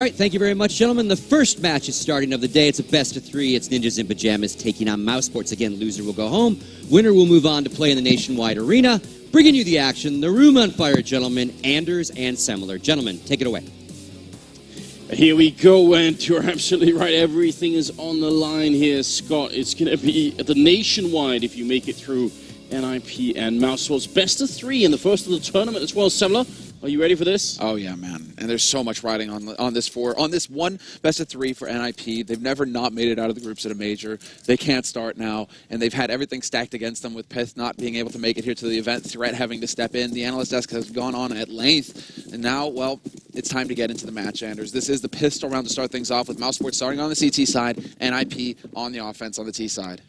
All right, thank you very much, gentlemen. The first match is starting of the day. It's a best of three. It's Ninjas in Pajamas taking on mousesports. Again, loser will go home. Winner will move on to play in the nationwide arena. Bringing you the action, the room on fire, gentlemen, Anders and Semler. Gentlemen, take it away. Here we go, and you're absolutely right. Everything is on the line here, Scott. It's going to be the nationwide if you make it through NiP and mousesports. Best of three in the first of the tournament as well, Semler. Are you ready for this? Oh yeah, man. And there's so much riding on this one best of three for NiP. They've never not made it out of the groups at a major. They can't start now, and they've had everything stacked against them with Pith not being able to make it here to the event, Threat having to step in. The analyst desk has gone on at length, and now, well, it's time to get into the match, Anders. This is the pistol round to start things off with mousesports starting on the CT side, NiP on the offense on the T side.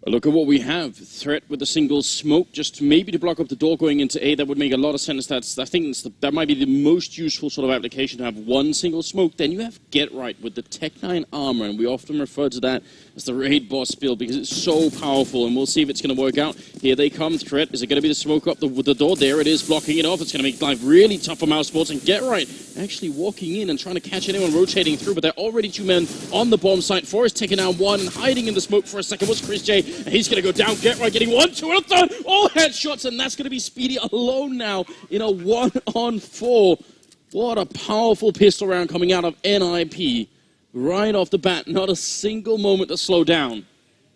Look at what we have. Threat with a single smoke, just maybe to block up the door going into A. That would make a lot of sense. I think that might be the most useful sort of application to have one single smoke. Then you have Get Right with the Tech 9 armor, and we often refer to that as the raid boss build because it's so powerful, and we'll see if it's going to work out. Here they come. Threat. Is it going to be the smoke up the door? There it is, blocking it off. It's going to make life really tough for mousesports, and Get Right actually walking in and trying to catch anyone rotating through, but they're already two men on the bomb site. Forrest taking down one and hiding in the smoke for a second was Chris J, and he's going to go down. Get Right getting 1, 2, and a third. All headshots, and that's going to be Speedy alone now in a 1-on-4. What a powerful pistol round coming out of NiP. Right off the bat, not a single moment to slow down.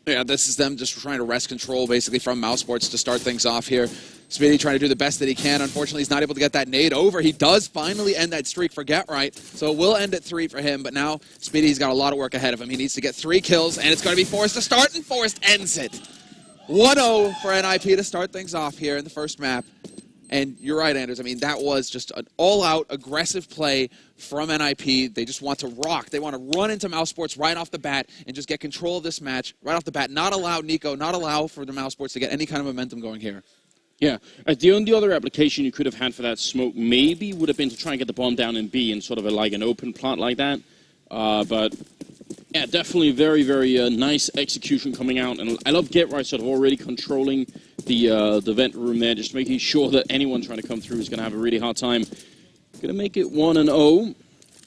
Yeah, this is them just trying to wrest control basically from mousesports to start things off here. Speedy trying to do the best that he can. Unfortunately, he's not able to get that nade over. He does finally end that streak for Get Right, so it will end at 3 for him. But now Speedy's got a lot of work ahead of him. He needs to get 3 kills, and it's going to be Forrest to start, and Forrest ends it. 1-0 for NiP to start things off here in the first map. And you're right, Anders. I mean, that was just an all-out aggressive play from NiP. They just want to rock. They want to run into mousesports right off the bat and just get control of this match right off the bat. Not allow Nico, not allow for the mousesports to get any kind of momentum going here. Yeah, the only other application you could have had for that smoke maybe would have been to try and get the bomb down in B in sort of like an open plant like that. But yeah, definitely very, very nice execution coming out. And I love Get Right sort of already controlling the vent room there, just making sure that anyone trying to come through is going to have a really hard time. Going to make it 1-0.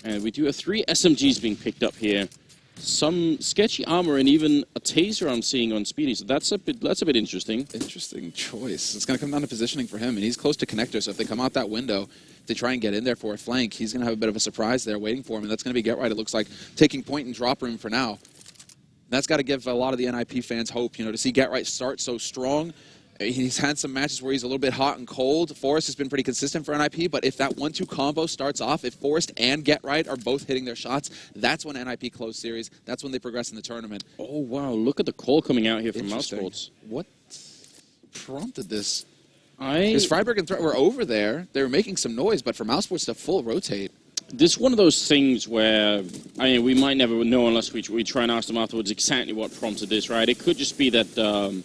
And we do have 3 SMGs being picked up here. Some sketchy armor and even a taser I'm seeing on Speedy, so that's a bit interesting. Interesting choice. It's going to come down to positioning for him, and he's close to connector, so if they come out that window, if they try and get in there for a flank, he's going to have a bit of a surprise there waiting for him, and that's going to be Get Right, it looks like, taking point and drop room for now. That's got to give a lot of the NiP fans hope, you know, to see Get Right start so strong. He's had some matches where he's a little bit hot and cold. Forrest has been pretty consistent for NiP, but if that 1-2 combo starts off, if Forrest and Get Right are both hitting their shots, that's when NiP close series. That's when they progress in the tournament. Oh, wow. Look at the call coming out here from mousesports. What prompted this? Because Freiburg and Threat were over there. They were making some noise, but for mousesports to full rotate. This is one of those things where, I mean, we might never know unless we try and ask them afterwards exactly what prompted this, right? It could just be that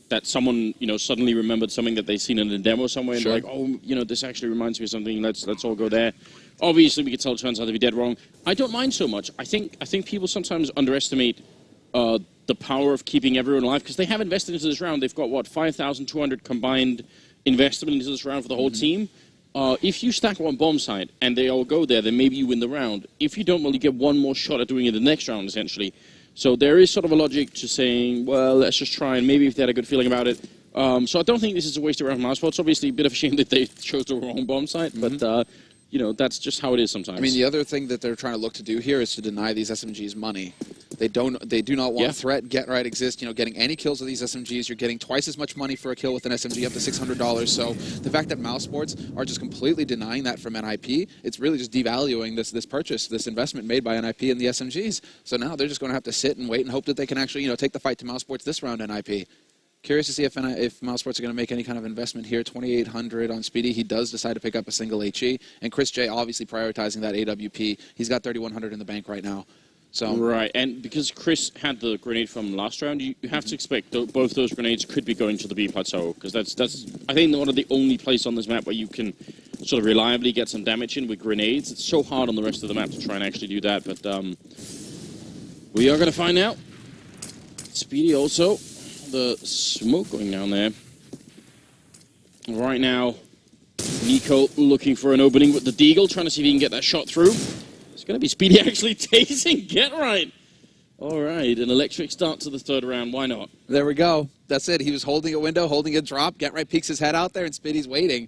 that someone, you know, suddenly remembered something that they'd seen in a demo somewhere, and sure. like, oh, you know, this actually reminds me of something. Let's all go there. Obviously, we could tell it turns out to be dead wrong. I don't mind so much. I think people sometimes underestimate the power of keeping everyone alive because they have invested into this round. They've got what 5,200 combined investment into this round for the whole team. If you stack one bomb site and they all go there, then maybe you win the round. If you don't, well, you get one more shot at doing it the next round, essentially. So there is sort of a logic to saying, well, let's just try, and maybe if they had a good feeling about it. So I don't think this is a wasted round for mousesports. Obviously, a bit of a shame that they chose the wrong bomb site, but you know, that's just how it is sometimes. I mean, the other thing that they're trying to look to do here is to deny these SMGs money. They do not want Threat, Get Right exist. You know, getting any kills with these SMGs, you're getting twice as much money for a kill with an SMG, up to $600. So the fact that mousesports are just completely denying that from NiP, it's really just devaluing this purchase, this investment made by NiP in the SMGs. So now they're just going to have to sit and wait and hope that they can actually, you know, take the fight to mousesports this round, NiP. Curious to see if mousesports are going to make any kind of investment here. 2,800 on Speedy. He does decide to pick up a single HE. And Chris J obviously prioritizing that AWP. He's got 3,100 in the bank right now. So right, and because Chris had the grenade from last round, you have to expect both those grenades could be going to the B plateau, because that's I think one of the only places on this map where you can sort of reliably get some damage in with grenades. It's so hard on the rest of the map to try and actually do that, but we are going to find out. Speedy also, the smoke going down there. Right now, Nico looking for an opening with the Deagle, trying to see if he can get that shot through. It's going to be Speedy actually tasing Get Right. All right, an electric start to the third round. Why not? There we go. That's it. He was holding a window, holding a drop. Get Right peeks his head out there, and Speedy's waiting.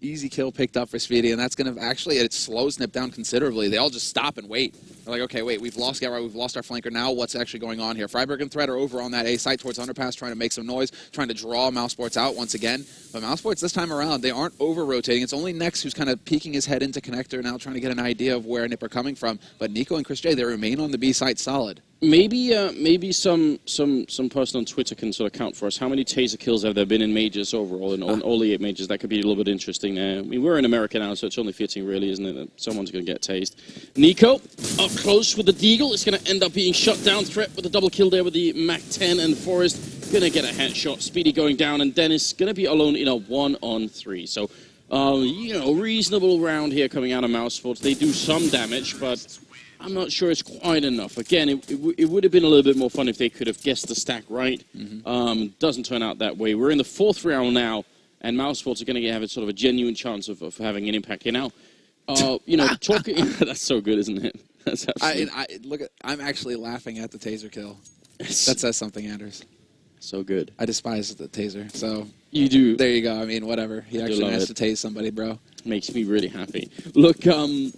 Easy kill picked up for Speedy, and that's going to actually, it slows NiP down considerably. They all just stop and wait. They're like, okay, wait, we've lost Get Right, we've lost our flanker. Now what's actually going on here? Freiburg and Threat are over on that A site towards Underpass, trying to make some noise, trying to draw mousesports out once again. But mousesports this time around, they aren't over-rotating. It's only Nex who's kind of peeking his head into Connector now, trying to get an idea of where NiP are coming from. But Nico and Chris J, they remain on the B site solid. Maybe some person on Twitter can sort of count for us. How many taser kills have there been in majors overall, in all the 8 majors? That could be a little bit interesting there. I mean, we're in America now, so it's only fitting, really, isn't it, that someone's going to get tased. Nico, up close with the Deagle. It's going to end up being shut down. Threat with the double kill there with the MAC-10, and Forrest going to get a headshot. Speedy going down, and Dennis going to be alone in a 1-on-3. So, reasonable round here coming out of mousesports. They do some damage, but I'm not sure it's quite enough. Again, it would have been a little bit more fun if they could have guessed the stack right. Doesn't turn out that way. We're in the 4th round now, and mousesports are going to have a sort of a genuine chance of having an impact here now. Talking. That's so good, isn't it? That's absolutely. I'm actually laughing at the taser kill. That says something, Anders. So good. I despise the taser, so you do. There you go. I mean, whatever. He actually has to tase somebody, bro. Makes me really happy. Look, the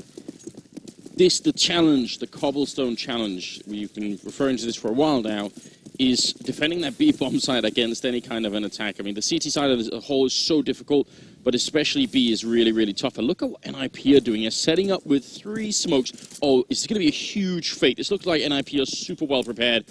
challenge, the cobblestone challenge, we've been referring to this for a while now, is defending that B bomb side against any kind of an attack. I mean, the CT side as a whole is so difficult, but especially B is really, really tough. And look at what NiP are doing. They're setting up with 3 smokes. Oh, it's going to be a huge fate. This looks like NiP are super well prepared.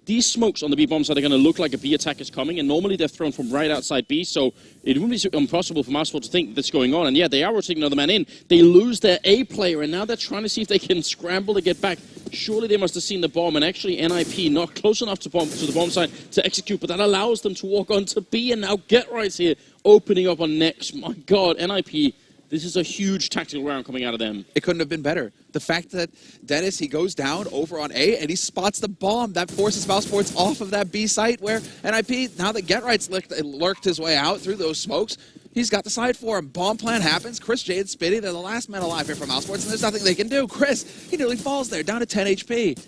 These smokes on the B bomb side are going to look like a B attack is coming, and normally they're thrown from right outside B, so it wouldn't be impossible for mousesports to think that's going on. And yeah, they are rotating another man in. They lose their A player, and now they're trying to see if they can scramble to get back. Surely they must have seen the bomb, and actually NiP not close enough to the bomb side to execute, but that allows them to walk on to B, and now Get Right's here, opening up on Nex. My God, NiP. This is a huge tactical round coming out of them. It couldn't have been better. The fact that Dennis, he goes down over on A and he spots the bomb, that forces mousesports off of that B site where NiP, now that Get Right's lurked his way out through those smokes, he's got the side for him. Bomb plan happens. Chris J and Spitty, they're the last men alive here for mousesports, and there's nothing they can do. Chris, he nearly falls there, down to 10 HP.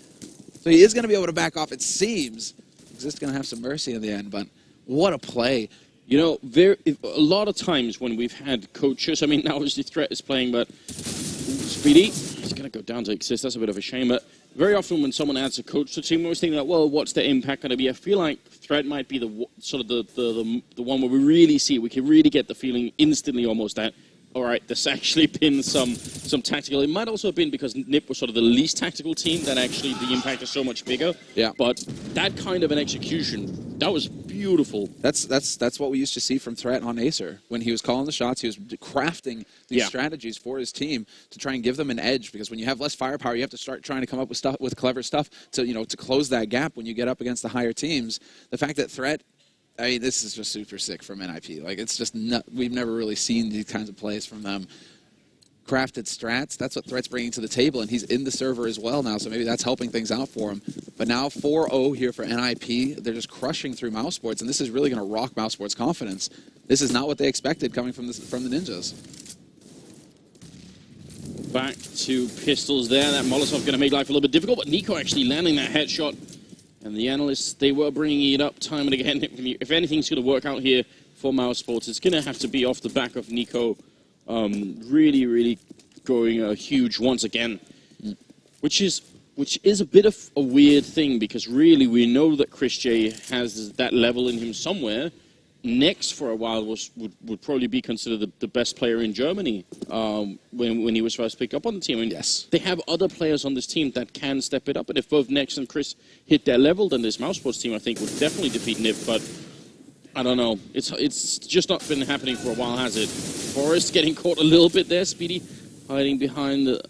So he is going to be able to back off, it seems. He's just going to have some mercy in the end, but what a play. You know, a lot of times when we've had coaches, I mean, now obviously Threat is playing, but Speedy, he's going to go down to exist. That's a bit of a shame. But very often when someone adds a coach to the team, we always think that, well, what's the impact going to be? I feel like Threat might be the one where we really see it. We can really get the feeling instantly almost that, all right, there's actually been some tactical. It might also have been because NiP was sort of the least tactical team that actually the impact is so much bigger. Yeah. But that kind of an execution, that was beautiful. That's what we used to see from Threat on Acer. When he was calling the shots, he was crafting these strategies for his team to try and give them an edge. Because when you have less firepower, you have to start trying to come up with clever stuff to close that gap when you get up against the higher teams. The fact that Threat, I mean, this is just super sick from NiP. Like, it's just we've never really seen these kinds of plays from them. Crafted strats, that's what Threat's bringing to the table, and he's in the server as well now, so maybe that's helping things out for him. But now 4-0 here for NiP. They're just crushing through mousesports, and this is really going to rock mousesports' confidence. This is not what they expected coming from the Ninjas. Back to pistols there. That Molotov going to make life a little bit difficult, but Nico actually landing that headshot. And the analysts, they were bringing it up time and again. If anything's going to work out here for mousesports, it's going to have to be off the back of Nico really, really going huge once again. Which is a bit of a weird thing, because really we know that Chris J has that level in him somewhere. Nex for a while would probably be considered the best player in Germany when he was first picked up on the team. And yes, they have other players on this team that can step it up. And if both Nex and Chris hit their level, then this mousesports team, I think, would definitely defeat NiP. But I don't know. It's just not been happening for a while, has it? Forrest getting caught a little bit there. Speedy hiding behind the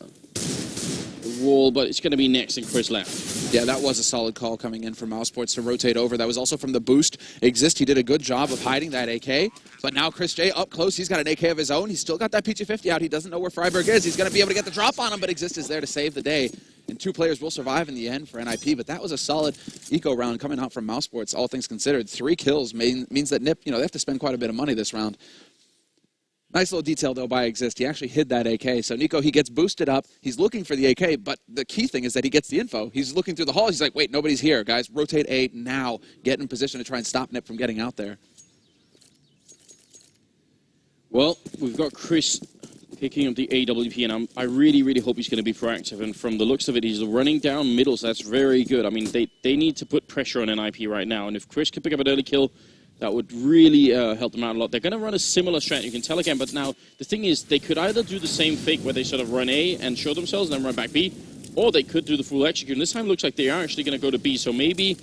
wall, but it's going to be Nex and Chris left. Yeah, that was a solid call coming in from mousesports to rotate over. That was also from the boost. Exist, he did a good job of hiding that AK. But now Chris J up close, he's got an AK of his own. He's still got that PG-50 out. He doesn't know where Freiburg is. He's going to be able to get the drop on him, but Exist is there to save the day. And 2 players will survive in the end for NiP, but that was a solid eco round coming out from mousesports, all things considered. 3 kills means that NiP, they have to spend quite a bit of money this round. Nice little detail, though, by Exist. He actually hid that AK. So Nico, he gets boosted up. He's looking for the AK, but the key thing is that he gets the info. He's looking through the hall. He's like, wait, nobody's here, guys. Rotate A now. Get in position to try and stop NiP from getting out there. Well, we've got Chris picking up the AWP, and I really, really hope he's going to be proactive. And from the looks of it, he's running down middle, so that's very good. I mean, they need to put pressure on NiP right now, and if Chris can pick up an early kill, that would really help them out a lot. They're going to run a similar strat, you can tell again, but now the thing is, they could either do the same fake where they sort of run A and show themselves and then run back B, or they could do the full execute. And this time it looks like they are actually going to go to B, so maybe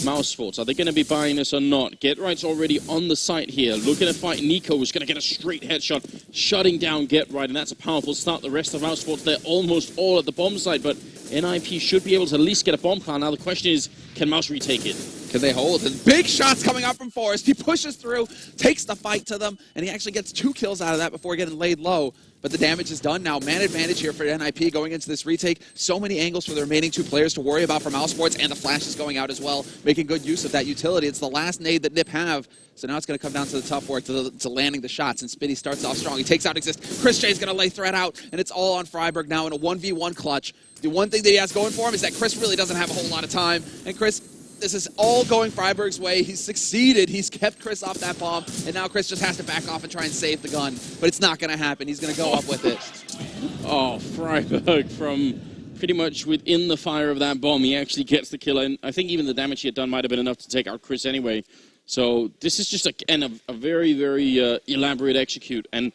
mousesports. Are they going to be buying this or not? Get Right's already on the site here, looking to fight Nico, who's going to get a straight headshot, shutting down Get Right, and that's a powerful start. The rest of mousesports, they're almost all at the bomb site, but NiP should be able to at least get a bomb plant. Now the question is, can Mouse retake it? Can they hold? And big shots coming up from Forrest. He pushes through, takes the fight to them, and he actually gets 2 kills out of that before getting laid low. But the damage is done now. Man advantage here for NiP going into this retake. So many angles for the remaining 2 players to worry about for mousesports, and the flash is going out as well, making good use of that utility. It's the last nade that NiP have. So now it's going to come down to the tough work, to landing the shots. And Spitty starts off strong. He takes out Exist. Chris J's going to lay threat out, and it's all on Freiburg now in a 1v1 clutch. The one thing that he has going for him is that Chris really doesn't have a whole lot of time. And Chris, this is all going Freiburg's way. He's succeeded. He's kept Chris off that bomb, and now Chris just has to back off and try and save the gun. But it's not going to happen. He's going to go up with it. Oh, Freiburg from pretty much within the fire of that bomb. He actually gets the kill, and I think even the damage he had done might have been enough to take out Chris anyway. So this is just a very, very elaborate execute. And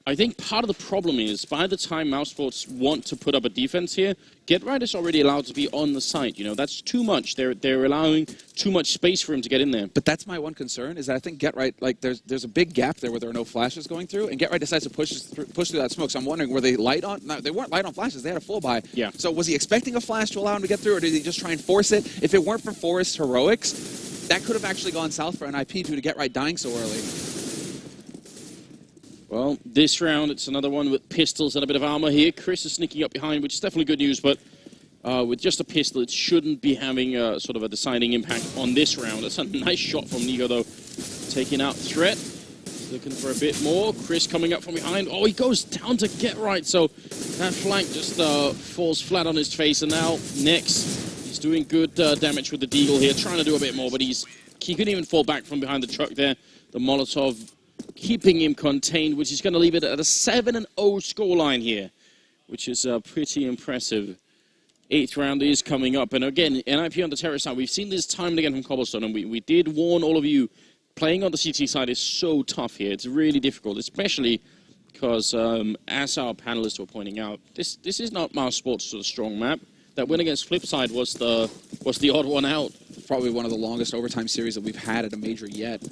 I think part of the problem is, by the time mousesports want to put up a defense here, Get Right is already allowed to be on the site. You know, that's too much. They're allowing too much space for him to get in there. But that's my one concern, is that I think Get Right, like, there's a big gap there where there are no flashes going through, and Get Right decides to push through that smoke. So I'm wondering, were they light on? No, they weren't light on flashes. They had a full buy. Yeah. So was he expecting a flash to allow him to get through, or did he just try and force it? If it weren't for Forrest's heroics, that could have actually gone south for NiP due to Get Right dying so early. Well, this round, it's another one with pistols and a bit of armor here. Chris is sneaking up behind, which is definitely good news, but with just a pistol, it shouldn't be having sort of a deciding impact on this round. That's a nice shot from Nico, though. Taking out Threat. Looking for a bit more. Chris coming up from behind. Oh, he goes down to Get Right, so that flank just falls flat on his face. And now, next, he's doing good damage with the Deagle here, trying to do a bit more, but he couldn't even fall back from behind the truck there. The Molotov keeping him contained, which is going to leave it at a 7-0 scoreline here, which is pretty impressive. 8th round is coming up, and again, NiP on the terrorist side, we've seen this time and again from Cobblestone, and we did warn all of you, playing on the CT side is so tough here. It's really difficult, especially because, as our panelists were pointing out, this is not mousesports' sort of strong map. That win against Flipside was the odd one out. Probably one of the longest overtime series that we've had at a major yet.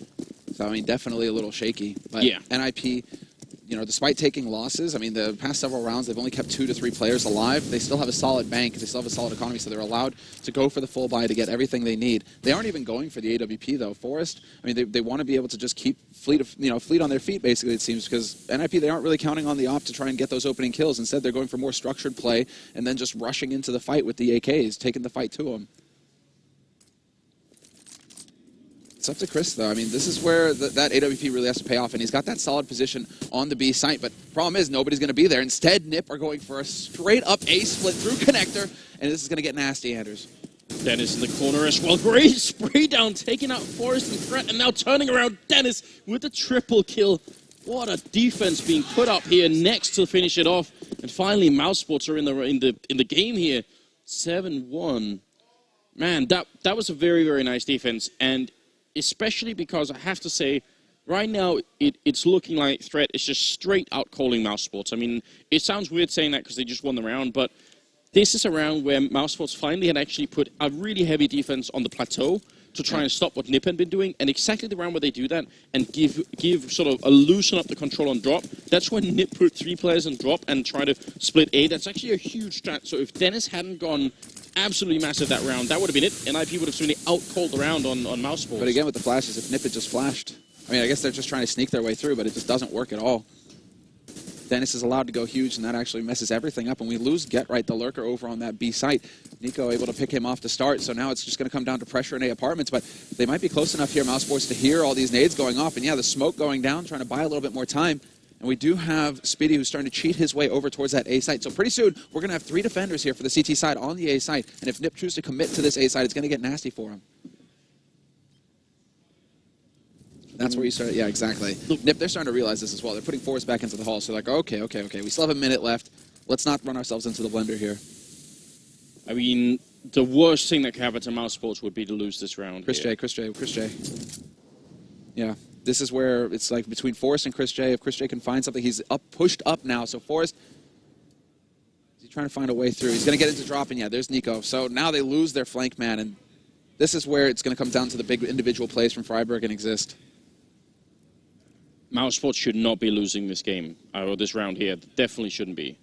So, I mean, definitely a little shaky. But yeah. NiP, you know, despite taking losses, I mean, the past several rounds, they've only kept 2 to 3 players alive. They still have a solid bank. They still have a solid economy, so they're allowed to go for the full buy to get everything they need. They aren't even going for the AWP, though. Forrest, I mean, they want to be able to just keep Fleet on their feet, basically, it seems, because NiP, they aren't really counting on the op to try and get those opening kills. Instead, they're going for more structured play and then just rushing into the fight with the AKs, taking the fight to them. It's up to Chris, though. I mean, this is where that AWP really has to pay off, and he's got that solid position on the B site, but problem is nobody's going to be there. Instead, NiP are going for a straight-up A split through connector, and this is going to get nasty, Anders. Dennis in the corner as well. Great spray down, taking out Forrest and Threat, and now turning around Dennis with a triple kill. What a defense being put up here next to finish it off. And finally, mousesports are in the game here. 7-1. Man, that was a very, very nice defense, and especially because I have to say, right now, it's looking like Threat is just straight out calling mousesports. I mean, it sounds weird saying that because they just won the round, but this is a round where mousesports finally had actually put a really heavy defense on the plateau to try and stop what NiP had been doing, and exactly the round where they do that and give sort of a loosen up the control on drop, that's when NiP put 3 players on drop and try to split A. That's actually a huge strat. So if Dennis hadn't gone absolutely massive that round, that would have been it, and NiP would have certainly out-called the round on mousesports. But again, with the flashes, if NiP had just flashed, I mean, I guess they're just trying to sneak their way through, but it just doesn't work at all. Dennis is allowed to go huge, and that actually messes everything up, and we lose Get Right, the lurker, over on that B site. Nico able to pick him off to start, so now it's just going to come down to pressure in A apartments, but they might be close enough here, mousesports, to hear all these nades going off, and yeah, the smoke going down, trying to buy a little bit more time. And we do have Speedy who's starting to cheat his way over towards that A site. So pretty soon, we're going to have 3 defenders here for the CT side on the A site. And if NiP chooses to commit to this A site, it's going to get nasty for him. That's where you start. Yeah, exactly. NiP, they're starting to realize this as well. They're putting Forrest back into the hall. So they're like, okay. We still have a minute left. Let's not run ourselves into the blender here. I mean, the worst thing that could happen to mousesports would be to lose this round. Chris J. Yeah, this is where it's like between Forrest and Chris J. If Chris J can find something, he's pushed up now. So Forrest, he's trying to find a way through. He's going to get into drop, and yeah, there's Nico. So now they lose their flank man, and this is where it's going to come down to the big individual plays from Freiburg and Exist. Mousesports should not be losing this game, or this round here. Definitely shouldn't be.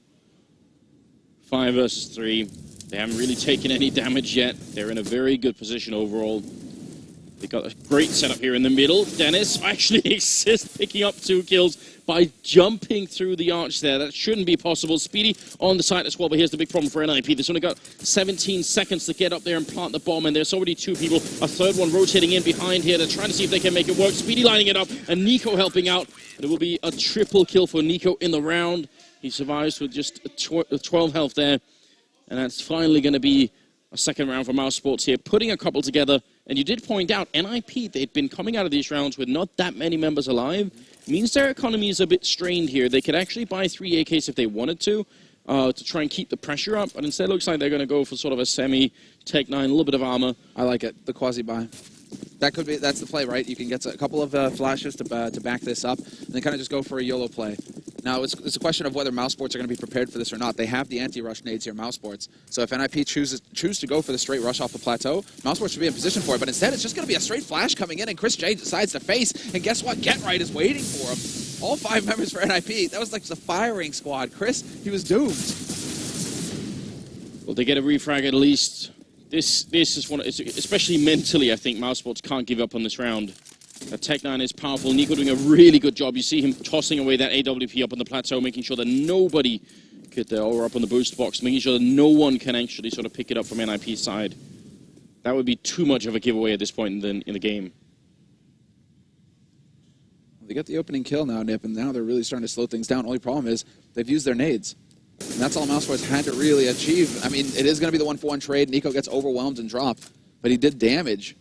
5 versus 3. They haven't really taken any damage yet. They're in a very good position overall. They got a great setup here in the middle. Dennis actually Exist picking up 2 kills by jumping through the arch there. That shouldn't be possible. Speedy on the side as well, but here's the big problem for NiP. They've only got 17 seconds to get up there and plant the bomb, and there's already 2 people. A third one rotating in behind here. They're trying to see if they can make it work. Speedy lining it up, and Nico helping out. And it will be a triple kill for Nico in the round. He survives with just 12 health there. And that's finally going to be a second round for mousesports here, putting a couple together. And you did point out, NiP, they'd been coming out of these rounds with not that many members alive. Means their economy is a bit strained here. They could actually buy 3 AKs if they wanted to try and keep the pressure up. But instead, it looks like they're going to go for sort of a semi-Tech 9, a little bit of armor. I like it, the quasi-buy. That's the play, right? You can get a couple of flashes to back this up, and then kind of just go for a YOLO play. Now, it's a question of whether mousesports are going to be prepared for this or not. They have the anti-rush nades here, mousesports. So if NiP choose to go for the straight rush off the plateau, mousesports should be in position for it. But instead, it's just going to be a straight flash coming in, and Chris J decides to face. And guess what? Get Right is waiting for him. All 5 members for NiP. That was like the firing squad. Chris, he was doomed. Well, they get a refrag at least. This is one, especially mentally, I think mousesports can't give up on this round. Tech 9 is powerful. Nico doing a really good job. You see him tossing away that AWP up on the plateau, making sure that nobody could, or up on the boost box, making sure that no one can actually sort of pick it up from NiP's side. That would be too much of a giveaway at this point in the game. They got the opening kill now, NiP, and now they're really starting to slow things down. Only problem is they've used their nades. And that's all mousesports had to really achieve. I mean, it is going to be the 1-for-1 trade. Nico gets overwhelmed and dropped, but he did damage.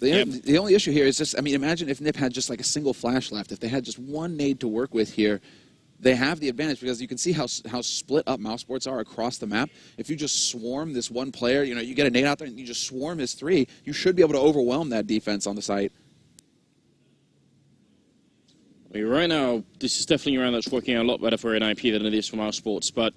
The only issue here is just, I mean, imagine if NiP had just like a single flash left. If they had just 1 nade to work with here, they have the advantage because you can see how split up mousesports are across the map. If you just swarm this one player, you know, you get a nade out there and you just swarm his 3, you should be able to overwhelm that defense on the site. I mean, right now, this is definitely a round that's working out a lot better for NiP than it is for mousesports, but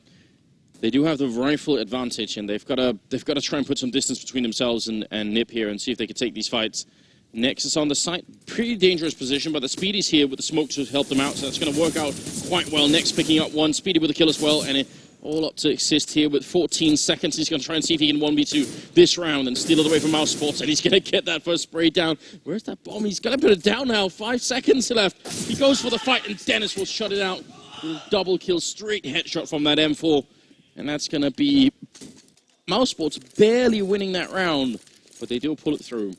they do have the rifle advantage, and they've got to try and put some distance between themselves and NiP here and see if they can take these fights. Nexus on the site, pretty dangerous position, but the Speedy's here with the smoke to help them out, so that's going to work out quite well. Next picking up 1, Speedy with a kill as well, and all up to Exist here with 14 seconds. He's going to try and see if he can 1v2 this round and steal it away from mousesports, and he's going to get that first spray down. Where's that bomb? He's going to put it down now. 5 seconds left. He goes for the fight, and Dennis will shut it out. Double kill, straight headshot from that M4. And that's going to be mousesports barely winning that round, but they do pull it through.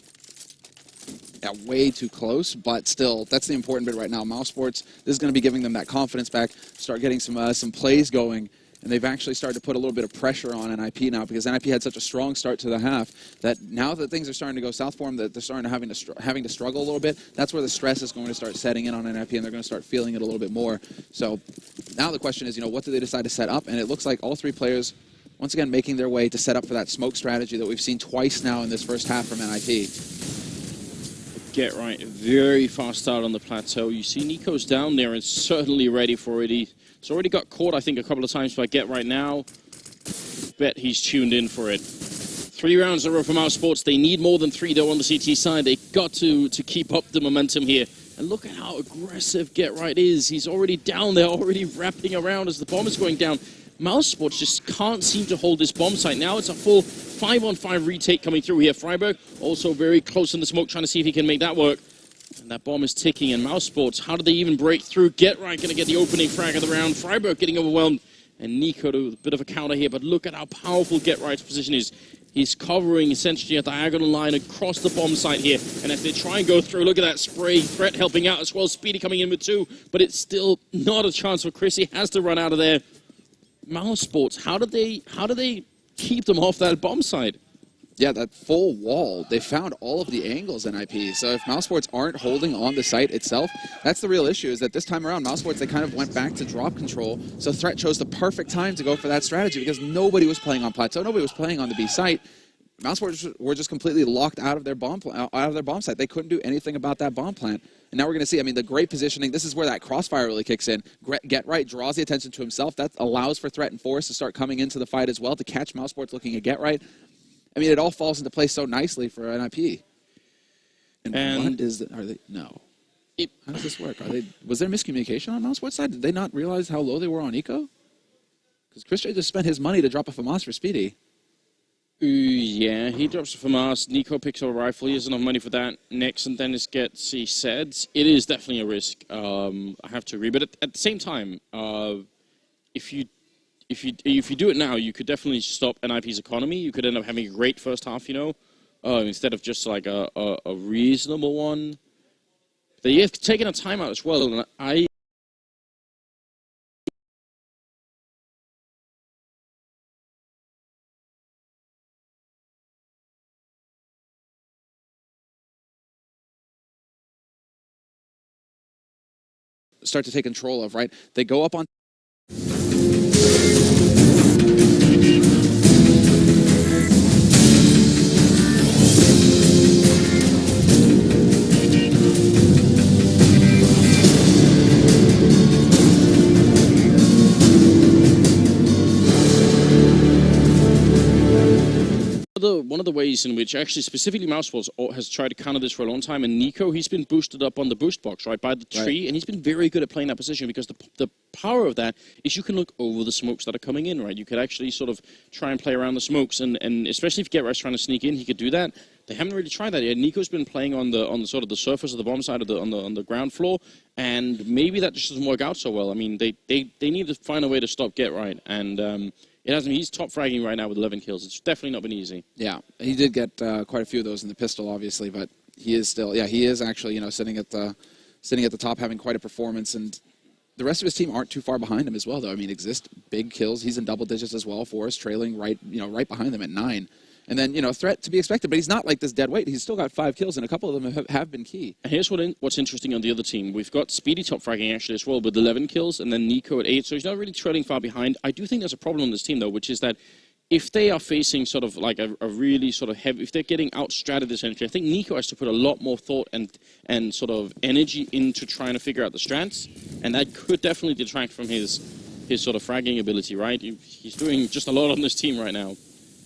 Yeah, way too close, but still, that's the important bit right now. Mousesports, this is going to be giving them that confidence back, start getting some plays going, and they've actually started to put a little bit of pressure on NiP now because NiP had such a strong start to the half that now that things are starting to go south for them, that they're starting to having to struggle a little bit. That's where the stress is going to start setting in on NiP, and they're going to start feeling it a little bit more. So now the question is, you know, what do they decide to set up? And it looks like all 3 players, once again, making their way to set up for that smoke strategy that we've seen twice now in this first half from NiP. Get Right, very fast start on the plateau. You see Nico's down there and certainly ready for it. He's already got caught, I think, a couple of times by Get Right now. Bet he's tuned in for it. 3 rounds in a row for mousesports. They need more than 3, though, on the CT side. They got to keep up the momentum here. And look at how aggressive Get Right is. He's already down there, already wrapping around as the bomb is going down. mousesports just can't seem to hold this bomb site. Now it's a full 5-on-5 retake coming through here. Freiburg also very close in the smoke, trying to see if he can make that work. And that bomb is ticking, and mousesports, how do they even break through? Get Right going to get the opening frag of the round. Freiburg getting overwhelmed, and Nico to a bit of a counter here, but look at how powerful Get Right's position is. He's covering essentially a diagonal line across the bomb site here. And as they try and go through, look at that spray. Threat helping out as well. Speedy coming in with 2. But it's still not a chance for Chris. He has to run out of there. mousesports, how do they keep them off that bomb site? Yeah, that full wall, they found all of the angles in NiP. So if mousesports aren't holding on the site itself, that's the real issue, is that this time around, mousesports, they kind of went back to drop control. So Threat chose the perfect time to go for that strategy because nobody was playing on Plateau, nobody was playing on the B site. mousesports were just completely locked out of their bomb site. They couldn't do anything about that bomb plant. And now we're going to see, I mean, the great positioning, this is where that crossfire really kicks in. Get Right draws the attention to himself. That allows for Threat and Force to start coming into the fight as well, to catch mousesports looking at Get Right. I mean, it all falls into place so nicely for NiP. And what is the, are they? No. How does this work? Was there miscommunication on mousesports side? Did they not realize how low they were on Eco? Because Chris J just spent his money to drop a FAMAS for Speedy. Yeah, he drops a FAMAS. Nico picks up a rifle. He has enough money for that. Next, and Dennis gets CSEDs. It is definitely a risk. I have to agree. But at the same time, if you do it now, you could definitely stop NiP's economy. You could end up having a great first half, you know, instead of just like a reasonable one. They have taken a timeout as well, and I start to take control of, right? They go up on... One of the ways in which actually specifically mousesports has tried to counter this for a long time, and Nico, he's been boosted up on the boost box, right, by the tree, and he's been very good at playing that position because the power of that is you can look over the smokes that are coming in, right? You could actually sort of try and play around the smokes, and especially if Get Right's trying to sneak in, he could do that. They haven't really tried that yet. Nico's been playing on the sort of the surface of the bomb side of on the ground floor, and maybe that just doesn't work out so well. I mean, they need to find a way to stop Get Right, and it hasn't. He's top fragging right now with 11 kills. It's definitely not been easy. Yeah, he did get quite a few of those in the pistol, obviously, but he is still, he is actually, you know, sitting at the top, having quite a performance, and the rest of his team aren't too far behind him as well, though. I mean, Exist, big kills. He's in double digits as well. Forrest trailing right behind them at 9. And then, you know, Threat to be expected, but he's not like this dead weight. He's still got 5 kills, and a couple of them have been key. And here's what's interesting on the other team. We've got Speedy top fragging actually as well with 11 kills, and then Nico at 8, so he's not really trailing far behind. I do think there's a problem on this team, though, which is that if they are facing sort of like a really sort of heavy, if they're getting out-stratted essentially, I think Nico has to put a lot more thought and sort of energy into trying to figure out the strats, and that could definitely detract from his sort of fragging ability, right? He's doing just a lot on this team right now.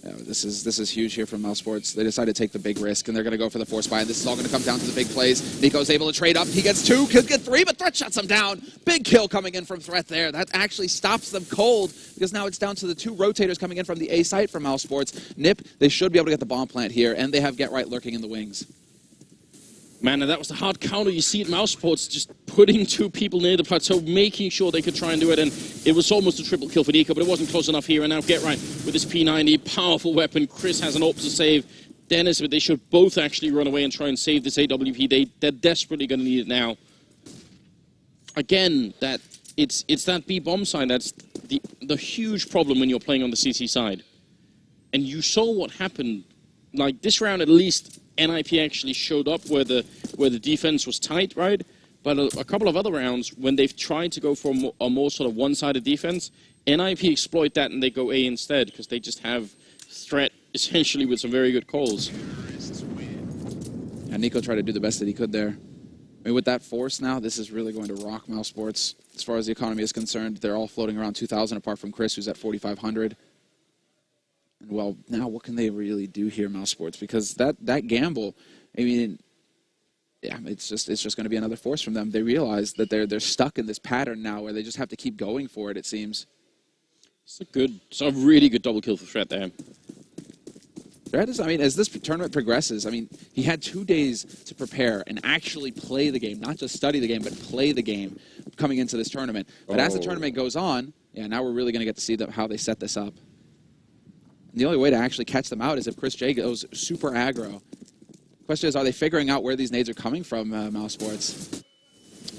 Yeah, this is huge here from mousesports. They decided to take the big risk, and they're going to go for the force buy, and this is all going to come down to the big plays. Nico's able to trade up. He gets 2, could get 3, but Threat shuts him down. Big kill coming in from Threat there. That actually stops them cold, because now it's down to the 2 rotators coming in from the A site from mousesports. NiP, they should be able to get the bomb plant here, and they have Get Right lurking in the wings. Man, and that was the hard counter. You see it mousesports just putting 2 people near the plateau, making sure they could try and do it, and it was almost a triple kill for Nico, but it wasn't close enough here, and now Get Right with his P90, powerful weapon. Chris has an AWP to save. Dennis, but they should both actually run away and try and save this AWP. They're desperately going to need it now. Again, it's that B bomb side that's the huge problem when you're playing on the CT side. And you saw what happened. Like this round at least, NiP actually showed up where the defense was tight, right? But a couple of other rounds, when they've tried to go for a more sort of one-sided defense, NiP exploit that and they go A instead because they just have Threat essentially with some very good calls. And Nico tried to do the best that he could there. I mean, with that force now, this is really going to rock mousesports. As far as the economy is concerned, they're all floating around 2,000 apart from Chris, who's at 4,500. And well, now what can they really do here, mousesports? Because that gamble, I mean, yeah, it's just going to be another force from them. They realize that they're stuck in this pattern now where they just have to keep going for it, it seems. It's a really good double kill for Threat there. Threat is, I mean, as this tournament progresses, I mean, he had 2 days to prepare and actually play the game, not just study the game, but play the game coming into this tournament. But as the tournament goes on, yeah, now we're really going to get to see how they set this up. And the only way to actually catch them out is if Chris J goes super aggro. Question is, are they figuring out where these nades are coming from, mousesports?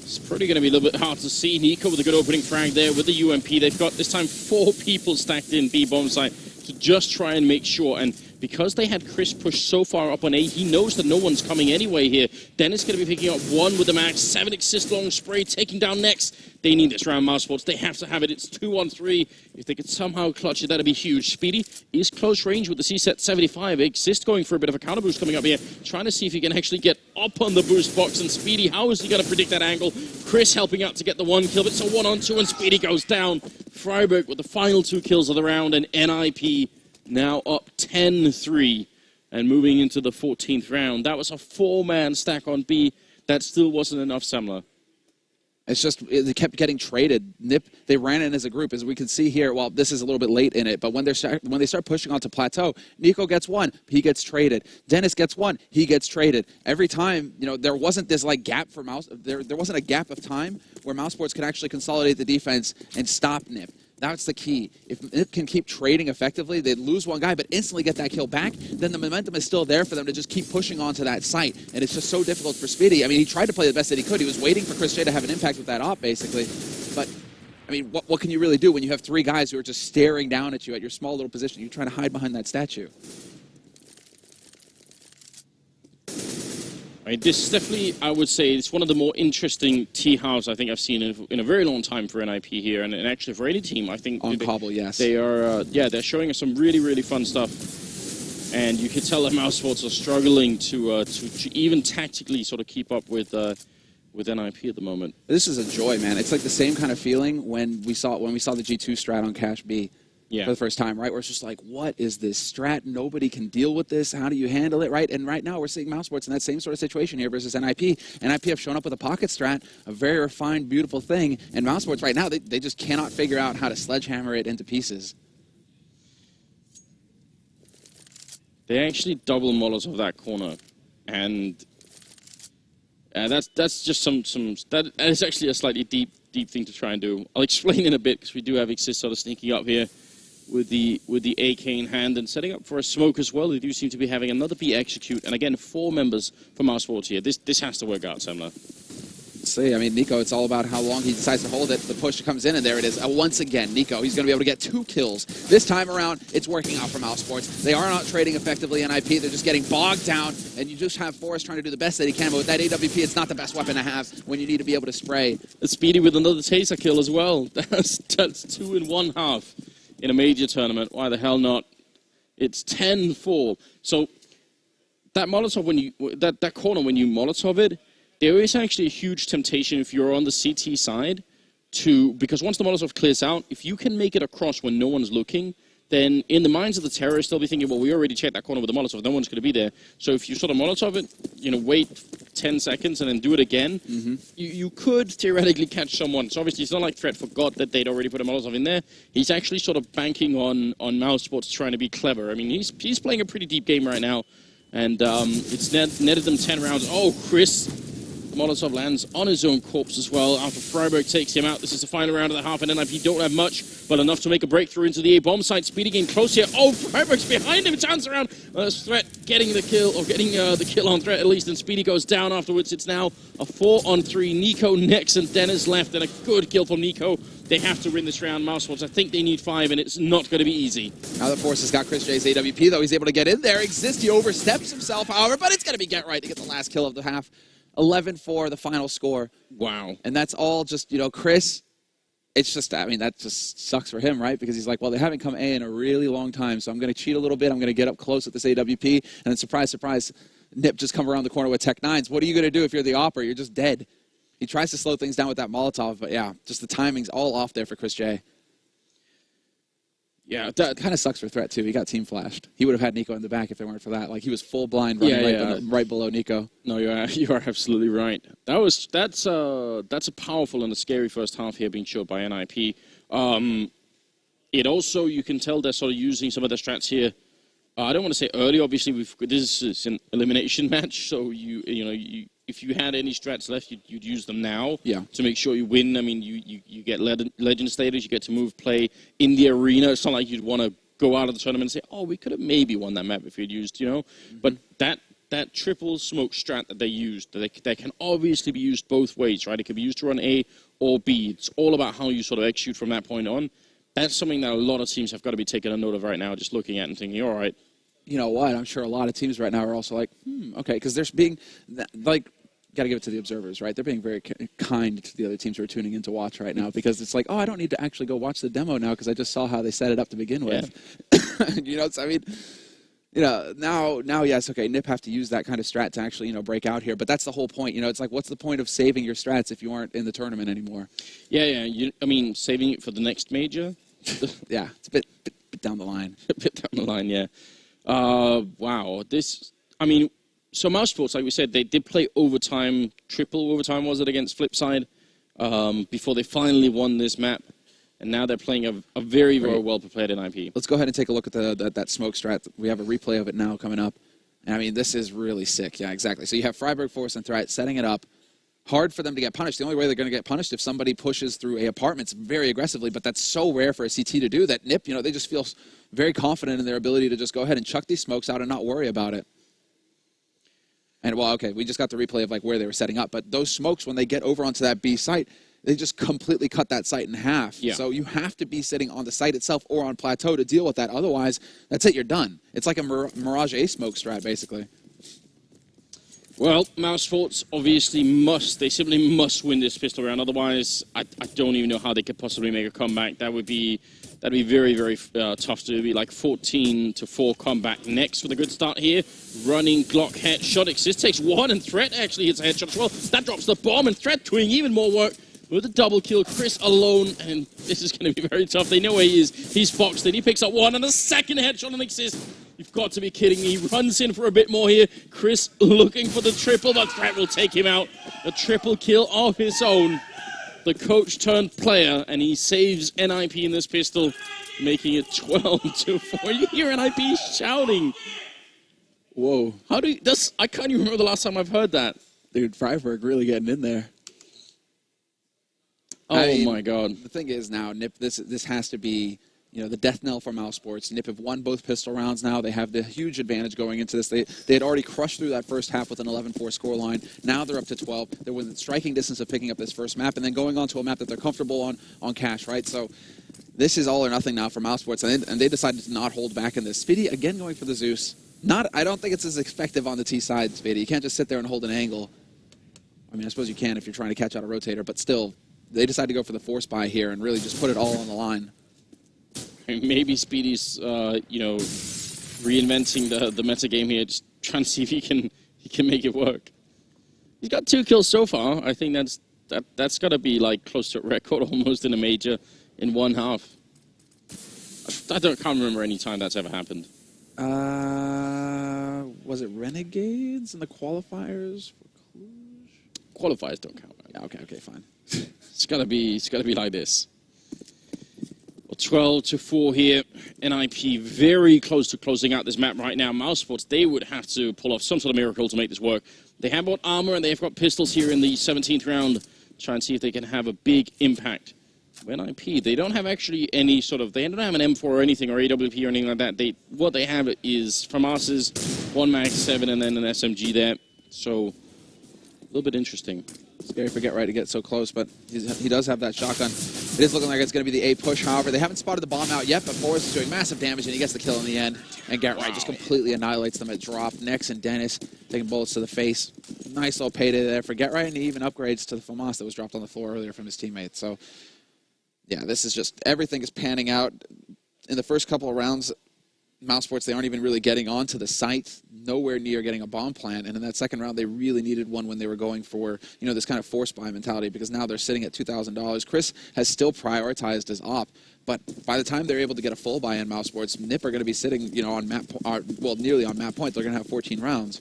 It's probably going to be a little bit hard to see. NiP with a good opening frag there with the UMP. They've got this time 4 people stacked in B bomb site to just try and make sure. And because they had Chris pushed so far up on A, he knows that no one's coming anyway here. Dennis going to be picking up 1 with the max. 7 assist long spray, taking down next. They need this round, mousesports. They have to have it. It's 2-on-3. If they could somehow clutch it, that'd be huge. Speedy is close range with the C-set 75. Exist going for a bit of a counter boost coming up here. Trying to see if he can actually get up on the boost box. And Speedy, how is he going to predict that angle? Chris helping out to get the 1 kill. But it's a 1-on-2 and Speedy goes down. Freiburg with the final 2 kills of the round. And NiP now up 10-3 and moving into the 14th round. That was a 4-man stack on B. That still wasn't enough, Semler. It's just, they kept getting traded. NiP, they ran in as a group, as we can see here. Well, this is a little bit late in it, but when they start pushing onto plateau, Nico gets 1, he gets traded. Dennis gets 1, he gets traded. Every time, you know, there wasn't this like gap for there wasn't a gap of time where mousesports could actually consolidate the defense and stop NiP. That's the key. If NiP can keep trading effectively, they lose 1 guy, but instantly get that kill back, then the momentum is still there for them to just keep pushing onto that site. And it's just so difficult for Speedy. I mean, he tried to play the best that he could. He was waiting for Chris J to have an impact with that op, basically. But, I mean, what can you really do when you have 3 guys who are just staring down at you at your small little position? You're trying to hide behind that statue. I mean, this is definitely, I would say, it's one of the more interesting T-house I think I've seen in a very long time for NiP here, and actually for any team, I think. On Cobble, yes. They are, they're showing us some really, really fun stuff, and you can tell that mousesports are struggling to even tactically sort of keep up with NiP at the moment. This is a joy, man. It's like the same kind of feeling when we saw the G2 strat on Cash B. For the first time, right? Where it's just like, what is this strat? Nobody can deal with this. How do you handle it, right? And right now, we're seeing mousesports in that same sort of situation here versus NiP. NiP have shown up with a pocket strat, a very refined, beautiful thing. And mousesports right now, they just cannot figure out how to sledgehammer it into pieces. They actually double Molotov that corner, and that's just that is actually a slightly deep thing to try and do. I'll explain in a bit because we do have Exist sort of sneaking up here with the AK in hand and setting up for a smoke as well. They do seem to be having another B execute, and again 4 members for mousesports here. This has to work out, Semler. See, I mean, Nico, it's all about how long he decides to hold it. The push comes in, and there it is. Once again, Nico, he's going to be able to get 2 kills. This time around, it's working out for mousesports. They are not trading effectively in NiP. They're just getting bogged down, and you just have Forrest trying to do the best that he can. But with that AWP, it's not the best weapon to have when you need to be able to spray. Speedy with another taser kill as well. That's 2 in 1 half in a major tournament. Why the hell not? It's 10-4. So that Molotov, when you that corner, when you Molotov it, there is actually a huge temptation if you're on the CT side because once the Molotov clears out, if you can make it across when no one's looking, then in the minds of the terrorists, they'll be thinking, well, we already checked that corner with the Molotov, no one's going to be there. So if you sort of Molotov it, you know, wait 10 seconds and then do it again, you could theoretically catch someone. So obviously it's not like Threat forgot that they'd already put a Molotov in there. He's actually sort of banking on mousesports trying to be clever. I mean, he's playing a pretty deep game right now, and it's netted them 10 rounds. Oh, Chris... Molotov lands on his own corpse as well after Freiburg takes him out. This is the final round of the half, and NiP don't have much, but enough to make a breakthrough into the A-bomb site. Speedy getting close here. Oh, Freiburg's behind him. Chance around. Threat getting the kill, or getting the kill on Threat at least, and Speedy goes down afterwards. It's now a 4-on-3. Nico next, and Dennis left, and a good kill from Nico. They have to win this round, mousesports. I think they need 5, and it's not going to be easy. Now the Force has got Chris J's AWP, though. He's able to get in there. Exist, he oversteps himself, however, but it's going to be Get Right to get the last kill of the half. 11-4, the final score. Wow. And that's all just, you know, Chris, it's just, I mean, that just sucks for him, right? Because he's like, well, they haven't come A in a really long time, so I'm going to cheat a little bit. I'm going to get up close with this AWP. And then surprise, surprise, NiP just come around the corner with Tech 9s. What are you going to do if you're the opera? You're just dead. He tries to slow things down with that Molotov, but yeah, just the timing's all off there for Chris J. Yeah, that kind of sucks for Threat, too. He got team flashed. He would have had Nico in the back if they weren't for that. Like, he was full blind running right below Nico. No, you are absolutely right. That's a powerful and a scary first half here being showed by NiP. It also, you can tell they're sort of using some of their strats here. I don't want to say early, obviously. This is an elimination match, so if you had any strats left, you'd use them now to make sure you win. I mean, you get legend status, you get to move play in the arena. It's not like you'd want to go out of the tournament and say, oh, we could have maybe won that map if we'd used, you know. But that triple smoke strat that they used, that can obviously be used both ways, right? It can be used to run A or B. It's all about how you sort of execute from that point on. That's something that a lot of teams have got to be taking a note of right now, just looking at and thinking, all right. You know what? I'm sure a lot of teams right now are also like, okay, because they're being, like, got to give it to the observers, right? They're being very kind to the other teams who are tuning in to watch right now, because it's like, oh, I don't need to actually go watch the demo now because I just saw how they set it up to begin with. Yeah. You know, I mean, you know, now, yes, okay, NiP have to use that kind of strat to actually, you know, break out here. But that's the whole point. You know, it's like, what's the point of saving your strats if you aren't in the tournament anymore? Yeah. I mean, saving it for the next major? Yeah, it's a bit down the line. A bit down the line, yeah. Wow. So mousesports, like we said, they did play overtime, triple overtime, was it, against Flipside, before they finally won this map. And now they're playing a very, very well-prepared NiP. Let's go ahead and take a look at that smoke strat. We have a replay of it now coming up. And I mean, this is really sick. Yeah, exactly. So you have Freiburg, Force, and Threat setting it up. Hard for them to get punished. The only way they're going to get punished if somebody pushes through a apartments very aggressively, but that's so rare for a CT to do that NiP, you know, they just feel very confident in their ability to just go ahead and chuck these smokes out and not worry about it. And, well, okay, we just got the replay of, like, where they were setting up. But those smokes, when they get over onto that B site, they just completely cut that site in half. Yeah. So you have to be sitting on the site itself or on plateau to deal with that. Otherwise, that's it, you're done. It's like a Mirage A smoke strat, basically. Well, mousesports obviously they simply must win this pistol round. Otherwise, I don't even know how they could possibly make a comeback. That'd be very, very tough to do. It'd be like 14-4 comeback next with a good start here. Running Glock headshot. Exist takes one, and Threat actually hits a headshot as well. That drops the bomb, and Threat doing even more work with a double kill. Chris alone, and this is going to be very tough. They know where he is. He's boxed in. He picks up one, and a second headshot on Exist. You've got to be kidding me. He runs in for a bit more here. Chris looking for the triple, but Threat will take him out. A triple kill of his own. The coach turned player, and he saves NiP in this pistol, making it 12-4. You hear NiP shouting. Whoa. I can't even remember the last time I've heard that. Dude, Freiburg really getting in there. Oh, my God. The thing is now, NiP, this has to be, you know, the death knell for mousesports. NiP have won both pistol rounds now. They have the huge advantage going into this. They had already crushed through that first half with an 11-4 scoreline. Now they're up to 12. They're within striking distance of picking up this first map and then going on to a map that they're comfortable on cash, right? So this is all or nothing now for mousesports, and they decided to not hold back in this. Spiddy, again, going for the Zeus. I don't think it's as effective on the T side, Spiddy. You can't just sit there and hold an angle. I mean, I suppose you can if you're trying to catch out a rotator, but still, they decided to go for the force buy here and really just put it all on the line. Maybe Speedy's, reinventing the meta game here, just trying to see if he can make it work. He's got 2 kills so far. I think that's got to be like close to a record almost in a major in one half. Can't remember any time that's ever happened. Was it Renegades in the qualifiers for Cluj? Qualifiers don't count. Right? Yeah, okay, fine. It's gotta be like this. Well, 12-4 here. NiP very close to closing out this map right now. Mousesports, they would have to pull off some sort of miracle to make this work. They have got armor and they've got pistols here in the 17th round. Try and see if they can have a big impact. NiP, they don't have actually any they don't have an M4 or anything, or AWP or anything like that. What they have is FAMAS's 1 Mag 7 and then an SMG there. So, a little bit interesting. Scary for Get Right to get so close, but he does have that shotgun. It is looking like it's going to be the A push, however. They haven't spotted the bomb out yet, but Forrest is doing massive damage, and he gets the kill in the end. And Get Right just completely annihilates them at drop. Nex and Dennis taking bullets to the face. Nice little payday there for Get Right, and he even upgrades to the FAMAS that was dropped on the floor earlier from his teammates. So, yeah, this is just, everything is panning out. In the first couple of rounds, mousesports, they aren't even really getting onto the site, nowhere near getting a bomb plant. And in that second round, they really needed one when they were going for, you know, this kind of force buy mentality, because now they're sitting at $2,000. Chris has still prioritized his op, but by the time they're able to get a full buy in mousesports, NiP are going to be sitting, you know, on map, nearly on map point. They're going to have 14 rounds.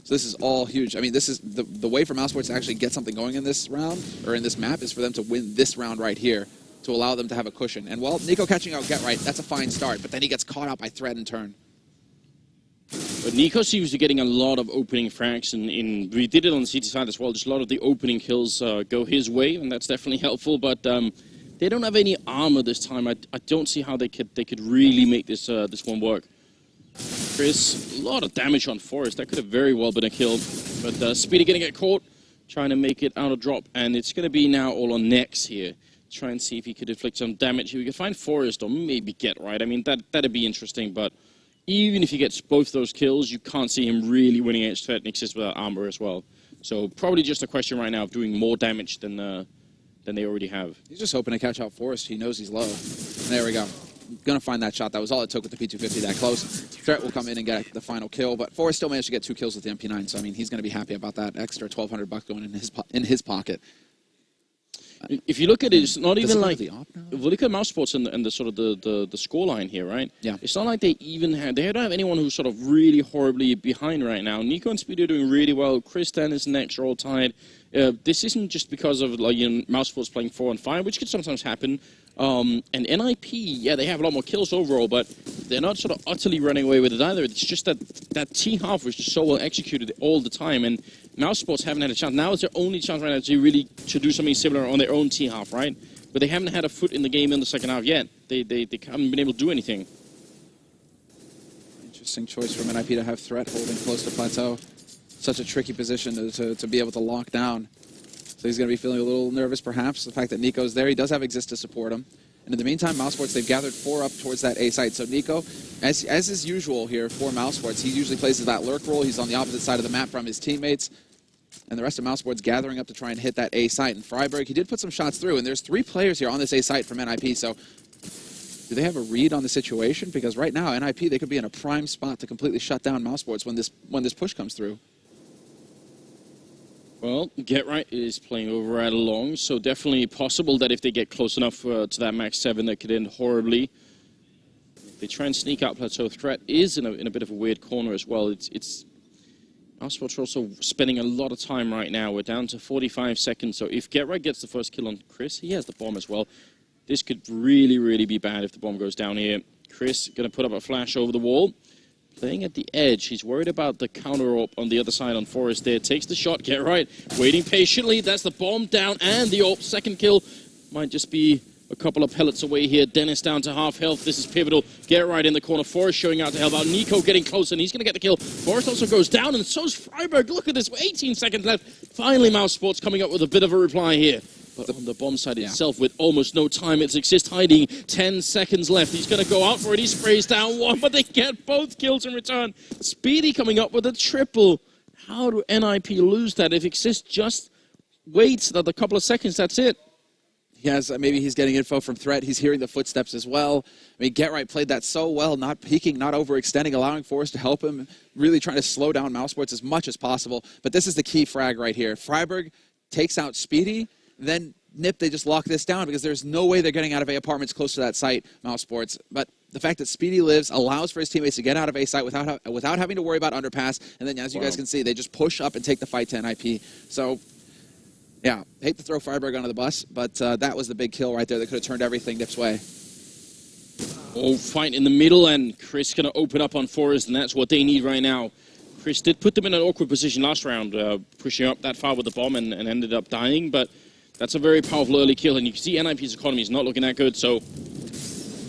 So this is all huge. I mean, this is the way for mousesports to actually get something going in this round, or in this map, is for them to win this round right here, to allow them to have a cushion. And, well, Nico catching out Get Right, that's a fine start, but then he gets caught out by Threat and Turn. But Nico seems to be getting a lot of opening frags, and we did it on the CT side as well. Just a lot of the opening kills go his way, and that's definitely helpful. But They don't have any armor this time. I don't see how they could really make this this one work. Chris, a lot of damage on Forrest. That could have very well been a kill. But Speedy going to get caught, trying to make it out of drop. And it's going to be now all on Nex here. Try and see if he could inflict some damage. If we could find Forrest or maybe Get Right. I mean, that'd be interesting. But even if he gets both those kills, you can't see him really winning against Threat and exists without armor as well. So probably just a question right now of doing more damage than they already have. He's just hoping to catch out Forrest. He knows he's low. There we go. Gonna find that shot. That was all it took with the P250 that close. Threat will come in and get the final kill, but Forrest still managed to get 2 kills with the MP9, so I mean, he's gonna be happy about that extra $1,200 going in his pocket. If you look at it, it's not even like... If you look at mousesports and the sort of the scoreline here, right? Yeah. It's not like they don't have anyone who's sort of really horribly behind right now. Nico and Speedy are doing really well. Chris and his Nex are all tied. This isn't just because of like mousesports playing 4 on 5, which could sometimes happen. And NiP, yeah, they have a lot more kills overall, but they're not sort of utterly running away with it either. It's just that T-half was just so well executed all the time, and mousesports haven't had a chance. Now is their only chance right now to do something similar on their own T-half, right? But they haven't had a foot in the game in the second half yet. They haven't been able to do anything. Interesting choice from NiP to have Threat holding close to plateau. Such a tricky position to be able to lock down. So he's going to be feeling a little nervous, perhaps. The fact that Nico's there, he does have Exist to support him. And in the meantime, mousesports, they've gathered 4 up towards that A site. So Nico, as is usual here for mousesports, he usually plays that lurk role. He's on the opposite side of the map from his teammates. And the rest of mousesports gathering up to try and hit that A site. And Freiberg, he did put some shots through. And there's 3 players here on this A site from NiP. So do they have a read on the situation? Because right now, NiP, they could be in a prime spot to completely shut down mousesports when this push comes through. Well, Get Right is playing over right along, so definitely possible that if they get close enough to that max 7, that could end horribly. If they try and sneak out plateau, Threat is in a bit of a weird corner as well. mousesports are also spending a lot of time right now. We're down to 45 seconds, so if Get Right gets the first kill on Chris, he has the bomb as well. This could really, really be bad if the bomb goes down here. Chris going to put up a flash over the wall. Playing at the edge. He's worried about the counter AWP on the other side on Forrest there. Takes the shot, Get Right. Waiting patiently. That's the bomb down and the AWP. Second kill might just be a couple of pellets away here. Dennis down to half health. This is pivotal. Get Right in the corner. Forrest showing out to help out. Nico getting close and he's going to get the kill. Forrest also goes down and so's Freiberg. Look at this. 18 seconds left. Finally, mousesports coming up with a bit of a reply here. But on the bomb side itself, with almost no time, it's Exist hiding. 10 seconds left. He's going to go out for it. He sprays down 1, but they get both kills in return. Speedy coming up with a triple. How do NiP lose that? If Exist just waits another couple of seconds, that's it. He has, maybe he's getting info from Threat. He's hearing the footsteps as well. I mean, Get Right played that so well, not peeking, not overextending, allowing Forrest to help him, really trying to slow down mousesports as much as possible. But this is the key frag right here. Freiberg takes out Speedy. Then NiP, they just lock this down because there's no way they're getting out of A apartments close to that site, mousesports. But the fact that Speedy lives allows for his teammates to get out of A site without having to worry about underpass. And then, as you guys can see, they just push up and take the fight to NiP. So, yeah, hate to throw Freiberg under the bus, but that was the big kill right there that could have turned everything NiP's way. Oh, fight in the middle, and Chris going to open up on Forrest, and that's what they need right now. Chris did put them in an awkward position last round, pushing up that far with the bomb and ended up dying, but that's a very powerful early kill, and you can see NiP's economy is not looking that good, so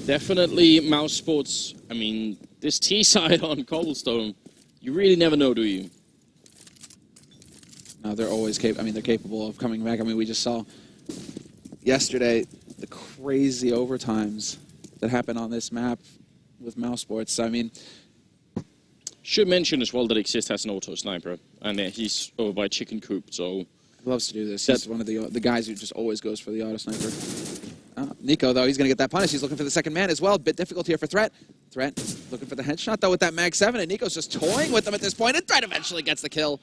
definitely mousesports. I mean, this T side on Cobblestone, you really never know, do you? No, they're always they're capable of coming back. I mean, we just saw yesterday the crazy overtimes that happened on this map with mousesports. I mean, should mention as well that Exist has an auto sniper, and he's over by Chicken Coop, so he loves to do this. He's one of the guys who just always goes for the auto sniper. Nico, though, he's going to get that punish. He's looking for the second man as well. Bit difficult here for Threat. Threat looking for the headshot, though, with that Mag 7, and Nico's just toying with them at this point, and Threat eventually gets the kill.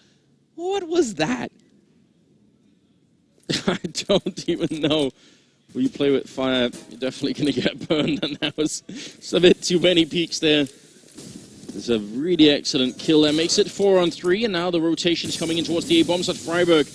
What was that? I don't even know. When you play with fire, you're definitely going to get burned, and that was a bit too many peaks there. There's a really excellent kill that makes it 4 on 3, and now the rotation's coming in towards the A-bombs at Freiberg.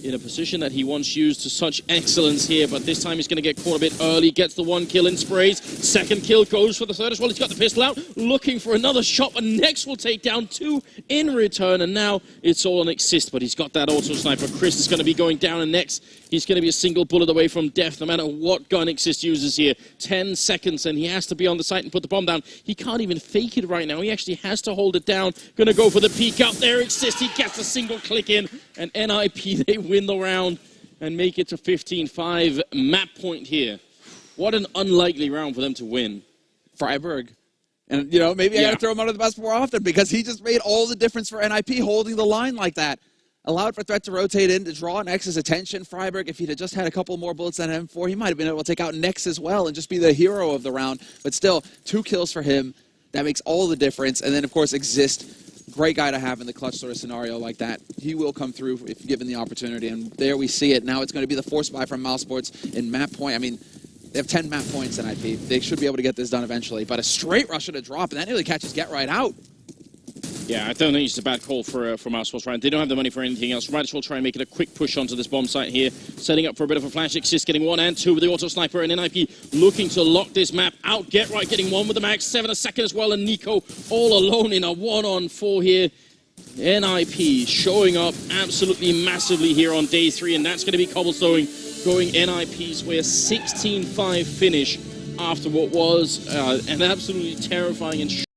in a position that he once used to such excellence here, but this time he's going to get caught a bit early, gets the 1 kill in sprays, 2nd kill goes for the 3rd as well. He's got the pistol out, looking for another shot, but Nex will take down 2 in return, and now it's all on Exist, but he's got that auto sniper. Chris is going to be going down, and Nex, he's going to be a single bullet away from death, no matter what gun Exist uses here. 10 seconds, and he has to be on the site and put the bomb down. He can't even fake it right now. He actually has to hold it down. Going to go for the peek out there. Exist, he gets a single click in, and NiP, they win the round and make it to 15-5. Map point here. What an unlikely round for them to win. Freiburg. And, you know, maybe I got to throw him under the bus more often because he just made all the difference for NiP holding the line like that. Allowed for Threat to rotate in to draw Nex's attention. Freiburg, if he'd have just had a couple more bullets than M4, he might have been able to take out Nex as well and just be the hero of the round. But still, 2 kills for him. That makes all the difference. And then, of course, Exist. Great guy to have in the clutch sort of scenario like that. He will come through if given the opportunity. And there we see it. Now it's going to be the force buy from mousesports in map point. I mean, they have 10 map points in IP. They should be able to get this done eventually. But a straight rush at a drop, and that nearly catches Get Right out. Yeah, I don't think it's a bad call for mousesports, right? They don't have the money for anything else. Might as well try and make it a quick push onto this bomb site here. Setting up for a bit of a flash. Exist getting 1 and 2 with the auto sniper, and NiP looking to lock this map out. Get Right getting 1 with the max, 7 a second as well, and Nico all alone in a 1-on-4 here. NiP showing up absolutely massively here on day 3, and that's going to be Cobblestone going NiP's way. A 16-5 finish after what was an absolutely terrifying and